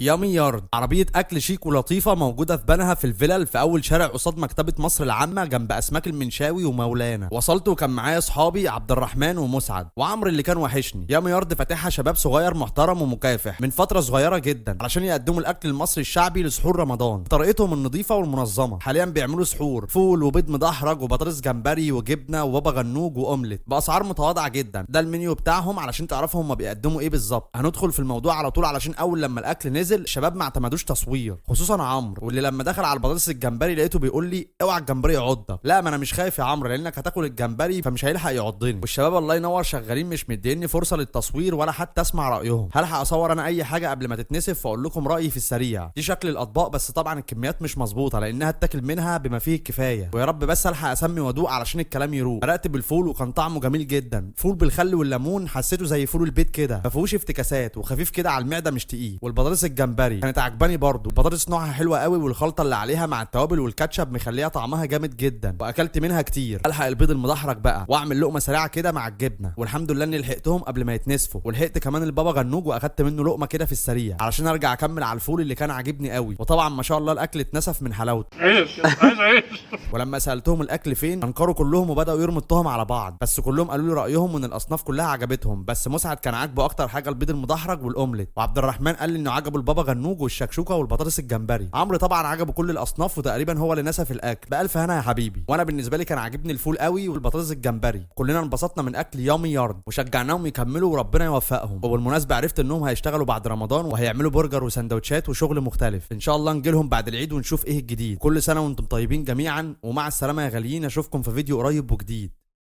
يامي يارد عربية أكل شيك ولطيفة موجودة في بنها في الفلل في أول شارع قصاد مكتبة مصر العامة جنب أسماك المنشاوي ومولانا. وصلت وكان معايا أصحابي عبد الرحمن ومسعد وعمرو اللي كان وحشني. يامي يارد فاتحها شباب صغير محترم ومكافح من فترة صغيرة جدا علشان يقدموا الأكل المصري الشعبي لسحور رمضان بطريقتهم النظيفة والمنظمة. حاليا بيعملوا سحور فول وبيض مدحرج وبطاطس جمبري وجبنة وبابا غنوج وأومليت بأسعار متواضعة جدا. ده المنيو بتاعهم علشان تعرفوا هم بيقدموا إيه بالظبط. هندخل في الموضوع على طول علشان أول لما الأكل نزل الشباب ما اعتمدوش تصوير، خصوصا عمرو واللي لما دخل على البطاطس الجمبري لقيته بيقول لي اوعى الجمبري يعضك. لا ما انا مش خايف يا عمرو لانك هتاكل الجمبري فمش هيلحق يعضني. والشباب الله ينور شغالين مش مديني فرصه للتصوير ولا حتى اسمع رايهم. هلحق اصور انا اي حاجه قبل ما تتنسف واقول لكم رايي في السريع. دي شكل الاطباق بس طبعا الكميات مش مظبوطه لانها اتاكل منها بما فيه الكفايه. ويا رب بس الحق اسمي وادوق علشان الكلام يروق. بدات بالفول وكان طعمه جميل جدا. فول بالخل والليمون حسيته زي فول البيت كده ما فيهوش افتكاسات وخفيف كده على المعده مش تقيل. والبطاطس الجمبري كانت عجباني برضه. البطاطس نوعها حلوه قوي والخلطه اللي عليها مع التوابل والكاتشب مخليها طعمها جامد جدا واكلت منها كتير. الحق البيض المدحرج بقى واعمل لقمه سريعه كده مع الجبنه والحمد لله اني لحقتهم قبل ما يتنسفوا. ولحقت كمان البابا غنوج واخدت منه لقمه كده في السريع علشان ارجع اكمل على الفول اللي كان عاجبني قوي. وطبعا ما شاء الله الاكل اتنسف من حلاوته. عيش عايز عيش. ولما سالتهم الاكل فين انكروا كلهم وبداوا يرموا التهم على بعض. بس كلهم قالوا لي رايهم وان الاصناف كلها عجبتهم. بس مسعد كان عاجبه اكتر حاجه البيض المدحرج والاومليت. وعبد الرحمن قال لي انه عجبه البابا غنوج والشكشوكه والبطاطس الجمبري. عمرو طبعا عجبه كل الاصناف وتقريبا هو اللي نسف الاكل. بالف هنا يا حبيبي. وانا بالنسبه لي كان عاجبني الفول قوي والبطاطس الجمبري. كلنا انبسطنا من اكل يامي يارد وشجعناهم يكملوا وربنا يوفقهم. وبالمناسبه عرفت انهم هيشتغلوا بعد رمضان وهيعملوا برجر وسندوتشات وشغل مختلف. ان شاء الله نجيلهم بعد العيد ونشوف ايه الجديد. كل سنه وانتم طيبين جميعا ومع السلامه يا غاليين. اشوفكم في فيديو قريب وجديد.